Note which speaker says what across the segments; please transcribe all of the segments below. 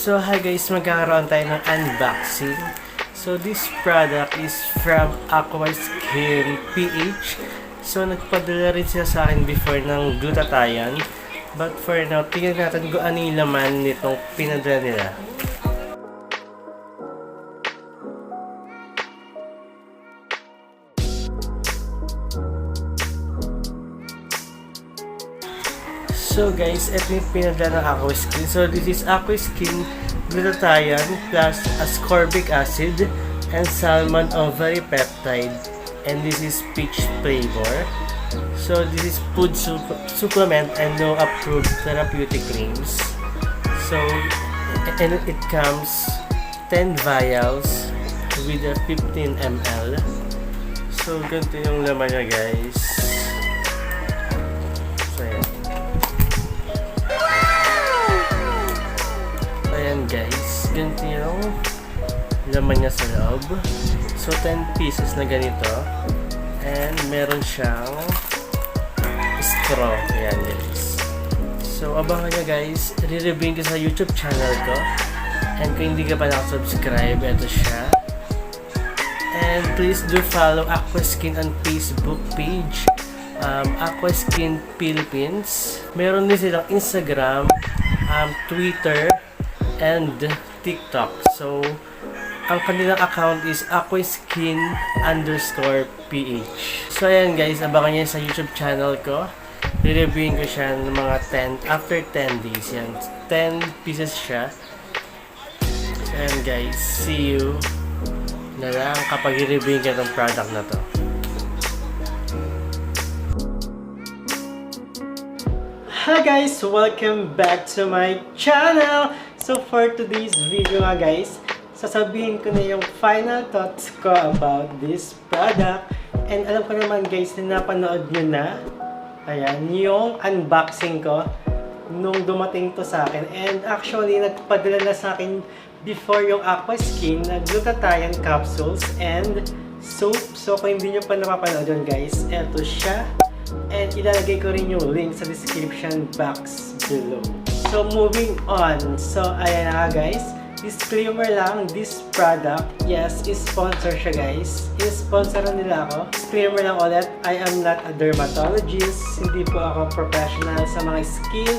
Speaker 1: So hi guys, magkakaroon tayo ng unboxing. So this product is from Aquaskin PH. So nagpadala rin siya sa akin before ng glutathione. But for now, tingnan natin kung ano yung laman nitong pinadala nila. So guys, ito yung pinadala ng Aquaskin. So this is Aquaskin glutathione plus ascorbic acid and salmon ovary peptide. And this is peach flavor. So this is food supplement and no approved therapeutic claims. So and it comes 10 vials with a 15 ml. So ganito yung laman niya guys. So ayan guys, ganito yung laman niya sa loob. So 10 pieces na ganito. And meron siyang straw. Ayan guys. So abangan nyo guys, re-reviewin ko sa YouTube channel ko. And kung hindi ka pa nakasubscribe, ito siya. And please do follow Aquaskin on Facebook page, Aquaskin Philippines. Meron din silang Instagram, Twitter, and TikTok. So ang kanilang account is aquaskin_ph. So ayan guys, abangan nyo sa YouTube channel ko. Re-reviewin ko siya ng mga 10 after 10 days. Yan, 10 pieces siya. So ayan guys, see you na lang kapag i-reviewin ka ng product na to. Hi guys! Welcome back to my channel! So for today's video nga guys, sasabihin ko na yung final thoughts ko about this product. And alam ko naman guys na napanood nyo na, ayan, yung unboxing ko nung dumating to sa akin. And actually, nagpadala na sa akin before yung Aquaskin na glutathione capsules and soap. So kung hindi nyo pa napapanood yun guys, eto siya. And ilalagay ko rin yung link sa description box below. So moving on. So ayan na guys. Disclaimer lang, this product, yes, is sponsor siya guys. I-sponsor nila ako. Disclaimer lang ulit, I am not a dermatologist. Hindi po ako professional sa mga skin.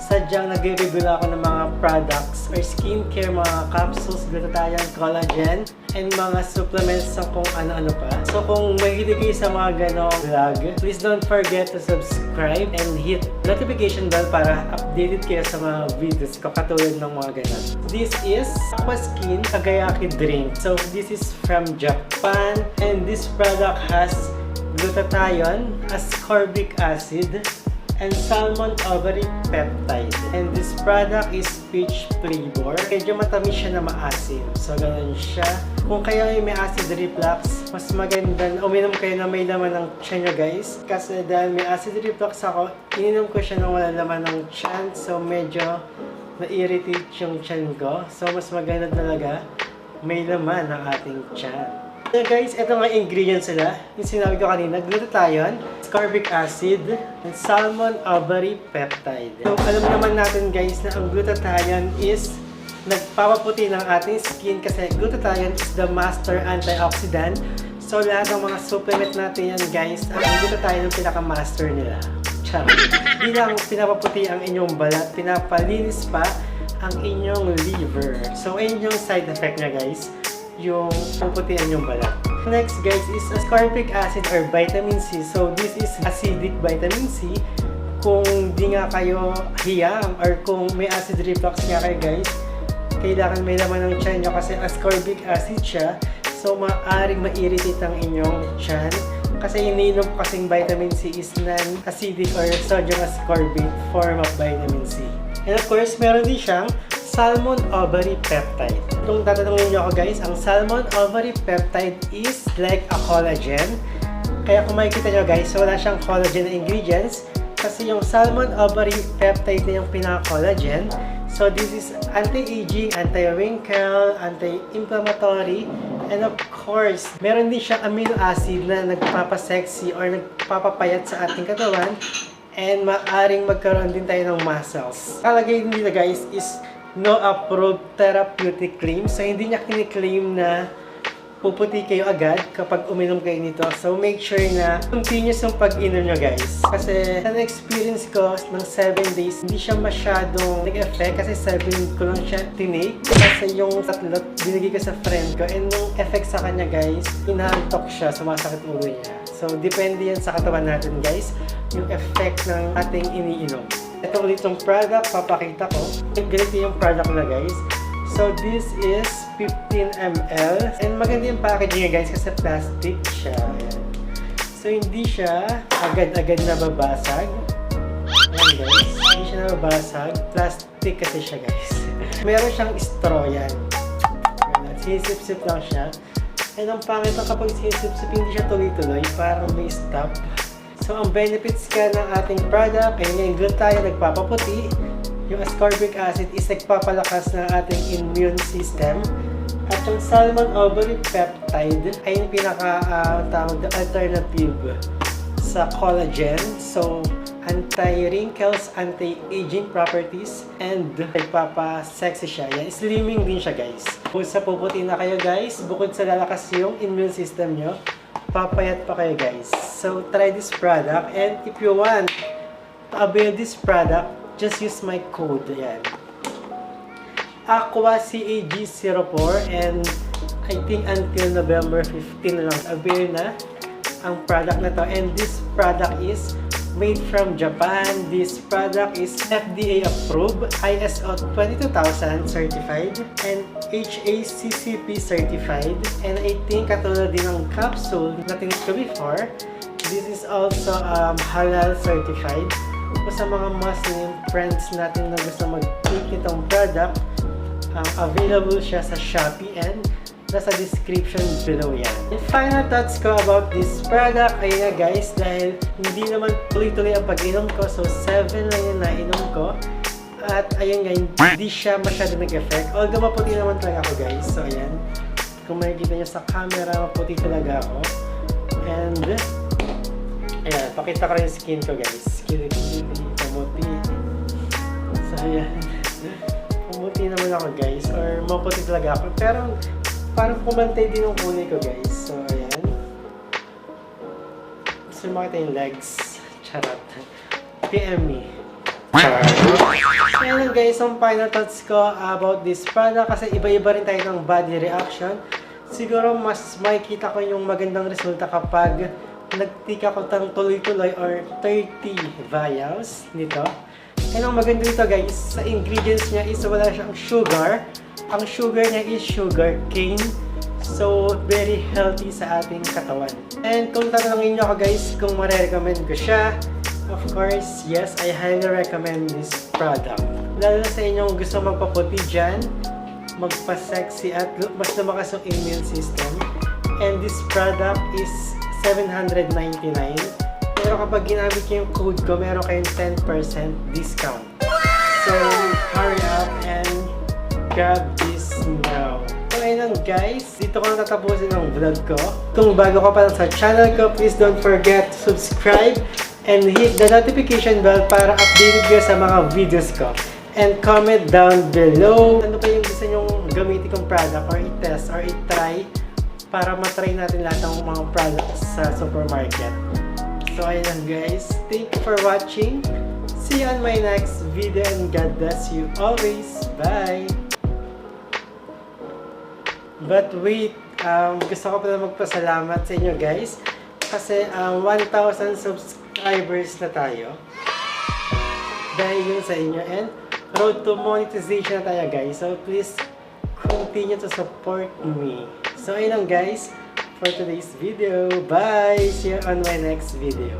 Speaker 1: Sadyang nag-review ako ng mga products or skincare, mga capsules, glutathione, collagen, and mga supplements sa kung ano-ano pa. So kung mahilig kayo sa mga ganong vlog, please don't forget to subscribe and hit notification bell para updated kayo sa mga videos ko katulad ng mga ganon. This is Aquaskin Kagayaki drink. So this is from Japan and this product has glutathione, ascorbic acid, and salmon ovary peptide. And this product is peach flavor. Medyo matamis siya na maasim. So, ganun siya. Kung kayo ay may acid reflux, mas maganda uminom kayo na may laman ng tiyan nyo guys. Kasi dahil may acid reflux ako, ininom ko siya na wala laman ng tiyan. So, medyo na-irritate yung tiyan ko. So, mas maganda talaga may laman ng ating tiyan. So guys, ito nga ingredients sila. Yung sinabi ko kanina, glutathione, ascorbic acid, and salmon ovary peptide. So alam naman natin guys na ang glutathione is nagpapaputi ng ating skin kasi glutathione is the master antioxidant. So lahat ng mga supplement natin yan guys, ang glutathione ang pinaka-master nila. Charot. Hindi lang pinapaputi ang inyong balat, pinapalinis pa ang inyong liver. So ayun yung side effect niya guys, yung puputian yung balat. Next guys is ascorbic acid or vitamin C. So this is acidic vitamin C. Kung di nga kayo hiyang or kung may acid reflux nga kayo guys, kailangan may laman ng tiyan nyo kasi ascorbic acid siya. So maaaring ma-irritate ang inyong tiyan kasi iniinom kasing vitamin C is non-acidic or sodium ascorbate form of vitamin C. And of course, meron din siyang salmon ovary peptide. Kung tatanungin nyo ako guys, ang salmon ovary peptide is like a collagen. Kaya kung makikita nyo guys, wala siyang collagen na ingredients kasi yung salmon ovary peptide na yung pinaka-collagen. So this is anti-aging, anti-wrinkle, anti-inflammatory, and of course, meron din siyang amino acid na nagpapasexy or nagpapapayat sa ating katawan. And maaring magkaroon din tayo ng muscles. Kalagay din dito guys is no approved therapeutic claim. So, hindi niya kiniklaim na puputi kayo agad kapag uminom kayo nito. So, make sure na continuous yung pag-inom nyo, guys. Kasi, sa experience ko ng 7 days, hindi siya masyadong nag-effect kasi 7 ko lang siya tinake. Kasi yung tatlot, binigay ko sa friend ko. And yung effect sa kanya, guys, inaantok siya, sumasakit ulo niya. So, depende yan sa katawan natin, guys, yung effect ng ating iniinom. Ito ulit yung product, papakita ko. Ganito yung product na, guys. So, this is 15 ml. And maganda yung packaging niya, guys, kasi plastic siya. Ayan. So, hindi siya agad-agad nababasag. Ayan, guys. Hindi siya nababasag. Plastic kasi siya, guys. Meron siyang straw yan. Sinisip-sip lang siya. And ang pangit na kapag sinisip-sip, hindi siya tuloy-tuloy. Parang may stop. So, ang benefits ka ng ating product, ay yung glutathione nagpapaputi. Yung ascorbic acid is nagpapalakas ng ating immune system. At yung salmon ovary peptide ay yung tawag na alternative sa collagen. So, anti-wrinkles, anti-aging properties, and nagpapa-sexy siya. Yan, slimming din siya, guys. Kung sa puputi na kayo, guys, bukod sa lalakas yung immune system nyo, papayat pa kayo, guys. So, try this product. And if you want to avail this product, just use my code. Ayan. Aqua CAG04, and I think until November 15 lang avail na ang product na to. And this product is made from Japan. This product is FDA approved, ISO 22000 certified, and HACCP certified. And I think katulad din ng capsule na tinit ko before, this is also halal certified. Kung sa mga Muslim friends natin na gusto mag-take itong product, available siya sa Shopee and nasa description below yan. And final thoughts ko about this product, ayun nga, guys, dahil hindi naman tuloy-tuloy ang pag-inom ko, so 7 lang yung nainom ko. At ayun nga, hindi siya masyado nag-effect. Although maputi naman talaga ako, guys. So ayan, kung makikita nyo sa camera, maputi talaga ako. And ayan, pakita ko rin yung skin ko, guys. Pumuti. So, ayan. Pumuti naman ako, guys. Or, maputi talaga ako. Pero, parang kumantay din yung kulay ko, guys. So, ayan. Gusto makita yung legs. Charot. PM me. Charot. So, ayan, guys. Ang final thoughts ko about this product. Kasi iba-iba rin tayo ng body reaction. Siguro, mas makikita ko yung magandang resulta kapag nagtika ko tang tuloy-tuloy or 30 vials nito. And ang maganda nito, guys, sa ingredients niya is wala siyang sugar. Ang sugar niya is sugar cane. So, very healthy sa ating katawan. And kung tatanungin niyo ako, guys, kung marirecommend ko siya, of course, yes, I highly recommend this product. Lalo na sa inyong gusto magpaputi dyan, magpa-sexy at mas lumakas yung immune system. And this product is $799. Pero kapag ginamit nyo yung code ko, meron kayong 10% discount. So, hurry up and grab this now. So, ayun lang, guys. Dito ko na tatapusin ang vlog ko. Kung bago ka pa lang sa channel ko, please don't forget to subscribe and hit the notification bell para updated kayo sa mga videos ko. And comment down below ano pa yung gusto nyong gamitin kong product or i-test or i-try para matry natin lahat ng mga products sa supermarket. So ayun, guys. Thank you for watching. See you on my next video and God bless you always. Bye! But wait, gusto ko pala magpasalamat sa inyo, guys. Kasi 1,000 subscribers na tayo. Dahil yun sa inyo. And road to monetization na tayo, guys. So please continue to support me. So ayun lang, guys, for today's video. Bye! See you on my next video.